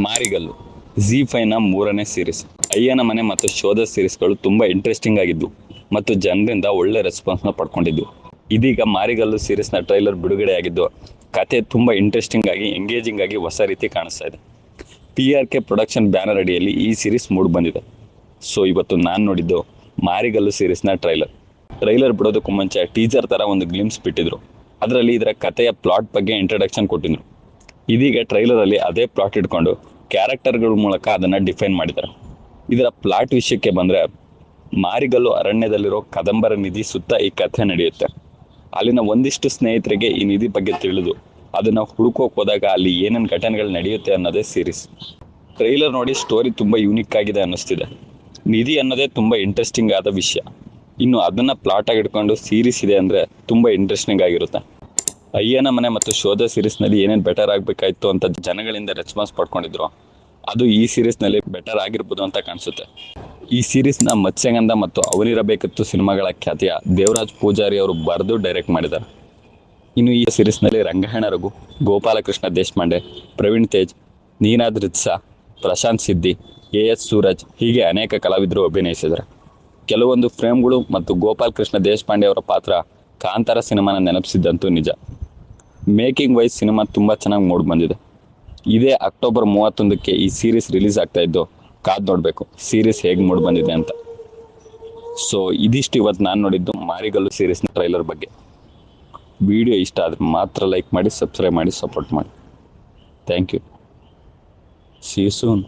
ಮಾರಿಗಲ್ಲು Z5ನ ಮೂರನೇ ಸೀರೀಸ್. ಅಯ್ಯನ ಮನೆ ಮತ್ತು ಶೋಧ ಸೀರೀಸ್ಗಳು ತುಂಬ ಇಂಟ್ರೆಸ್ಟಿಂಗ್ ಆಗಿದ್ದು ಮತ್ತು ಜನರಿಂದ ಒಳ್ಳೆ ರೆಸ್ಪಾನ್ಸ್ನ ಪಡ್ಕೊಂಡಿದ್ದು. ಇದೀಗ ಮಾರಿಗಲ್ಲು ಸೀರೀಸ್ನ ಟ್ರೈಲರ್ ಬಿಡುಗಡೆ ಆಗಿದ್ದು ಕತೆ ತುಂಬ ಇಂಟ್ರೆಸ್ಟಿಂಗ್ ಆಗಿ ಎಂಗೇಜಿಂಗ್ ಆಗಿ ಹೊಸ ರೀತಿ ಕಾಣಿಸ್ತಾ ಇದೆ. PRK ಪ್ರೊಡಕ್ಷನ್ ಬ್ಯಾನರ್ ಅಡಿಯಲ್ಲಿ ಈ ಸೀರೀಸ್ ಮೂಡ್ ಬಂದಿದೆ. ಸೊ ಇವತ್ತು ನಾನು ನೋಡಿದ್ದು ಮಾರಿಗಲ್ಲು ಸೀರೀಸ್ನ ಟ್ರೈಲರ್ ಬಿಡೋದಕ್ಕೂ ಮುಂಚೆ ಟೀಸರ್ ಥರ ಒಂದು ಗ್ಲಿಮ್ಸ್ ಬಿಟ್ಟಿದ್ರು. ಅದರಲ್ಲಿ ಇದರ ಕಥೆಯ ಪ್ಲಾಟ್ ಬಗ್ಗೆ ಇಂಟ್ರಡಕ್ಷನ್ ಕೊಟ್ಟಿದ್ರು. ಇದೀಗ ಟ್ರೈಲರಲ್ಲಿ ಅದೇ ಪ್ಲಾಟ್ ಇಟ್ಕೊಂಡು ಕ್ಯಾರೆಕ್ಟರ್ಗಳ ಮೂಲಕ ಅದನ್ನು ಡಿಫೈನ್ ಮಾಡಿದ್ದಾರೆ. ಇದರ ಪ್ಲಾಟ್ ವಿಷಯಕ್ಕೆ ಬಂದರೆ, ಮಾರಿಗಲ್ಲು ಅರಣ್ಯದಲ್ಲಿರೋ ಕದಂಬರ ನಿಧಿ ಸುತ್ತ ಈ ಕಥೆ ನಡೆಯುತ್ತೆ. ಅಲ್ಲಿನ ಒಂದಿಷ್ಟು ಸ್ನೇಹಿತರಿಗೆ ಈ ನಿಧಿ ಬಗ್ಗೆ ತಿಳಿದು ಅದನ್ನು ಹುಡುಕೋಕೆ ಹೋದಾಗ ಅಲ್ಲಿ ಏನೇನು ಘಟನೆಗಳು ನಡೆಯುತ್ತೆ ಅನ್ನೋದೇ ಸೀರೀಸ್. ಟ್ರೈಲರ್ ನೋಡಿ ಸ್ಟೋರಿ ತುಂಬ ಯೂನಿಕ್ ಆಗಿದೆ ಅನ್ನಿಸ್ತಿದೆ. ನಿಧಿ ಅನ್ನೋದೇ ತುಂಬ ಇಂಟ್ರೆಸ್ಟಿಂಗ್ ಆದ ವಿಷಯ. ಇನ್ನು ಅದನ್ನು ಪ್ಲಾಟಾಗಿ ಇಟ್ಕೊಂಡು ಸೀರೀಸ್ ಇದೆ ಅಂದರೆ ತುಂಬ ಇಂಟ್ರೆಸ್ಟಿಂಗ್ ಆಗಿರುತ್ತೆ. ಅಯ್ಯನ ಮನೆ ಮತ್ತು ಶೋಧ ಸೀರೀಸ್ನಲ್ಲಿ ಏನೇನು ಬೆಟರ್ ಆಗಬೇಕಾಯಿತು ಅಂತ ಜನಗಳಿಂದ ರೆಸ್ಪಾನ್ಸ್ ಪಡ್ಕೊಂಡಿದ್ರು, ಅದು ಈ ಸೀರೀಸ್ನಲ್ಲಿ ಬೆಟರ್ ಆಗಿರ್ಬೋದು ಅಂತ ಕಾಣಿಸುತ್ತೆ. ಈ ಸೀರೀಸ್ನ ಮತ್ಸ್ಯಗಂಧ ಮತ್ತು ಅವನಿರಬೇಕಿತ್ತು ಸಿನಿಮಾಗಳ ಖ್ಯಾತಿಯ ದೇವರಾಜ್ ಪೂಜಾರಿ ಅವರು ಬರೆದು ಡೈರೆಕ್ಟ್ ಮಾಡಿದ್ದಾರೆ. ಇನ್ನು ಈ ಸೀರೀಸ್ನಲ್ಲಿ ರಂಗಾಯಣ ರಘು, ಗೋಪಾಲಕೃಷ್ಣ ದೇಶಪಾಂಡೆ, ಪ್ರವೀಣ್ ತೇಜ್, ನೀನಾದ್ ರಿತ್ಸಾ, ಪ್ರಶಾಂತ್ ಸಿದ್ದಿ, AS ಸೂರಜ್ ಹೀಗೆ ಅನೇಕ ಕಲಾವಿದರು ಅಭಿನಯಿಸಿದ್ದಾರೆ. ಕೆಲವೊಂದು ಫ್ರೇಮ್ಗಳು ಮತ್ತು ಗೋಪಾಲಕೃಷ್ಣ ದೇಶಪಾಂಡೆ ಅವರ ಪಾತ್ರ ಕಾಂತಾರ ಸಿನಿಮಾನ ನೆನಪಿಸಿದ್ದಂತೂ ನಿಜ. ಮೇಕಿಂಗ್ ವೈಸ್ ಸಿನಿಮಾ ತುಂಬ ಚೆನ್ನಾಗಿ ಮೂಡ್ ಬಂದಿದೆ. ಇದೇ ಅಕ್ಟೋಬರ್ 31ಕ್ಕೆ ಈ ಸೀರೀಸ್ ರಿಲೀಸ್ ಆಗ್ತಾ ಇದ್ದು ಕಾದು ನೋಡಬೇಕು ಸೀರೀಸ್ ಹೇಗೆ ಮೂಡ್ ಬಂದಿದೆ ಅಂತ. ಸೊ ಇದಿಷ್ಟು ಇವತ್ತು ನಾನು ನೋಡಿದ್ದು ಮಾರಿಗಲ್ಲು ಸೀರೀಸ್ನ ಟ್ರೈಲರ್ ಬಗ್ಗೆ. ವಿಡಿಯೋ ಇಷ್ಟ ಆದರೆ ಮಾತ್ರ ಲೈಕ್ ಮಾಡಿ, ಸಬ್ಸ್ಕ್ರೈಬ್ ಮಾಡಿ, ಸಪೋರ್ಟ್ ಮಾಡಿ. Thank you. See you soon.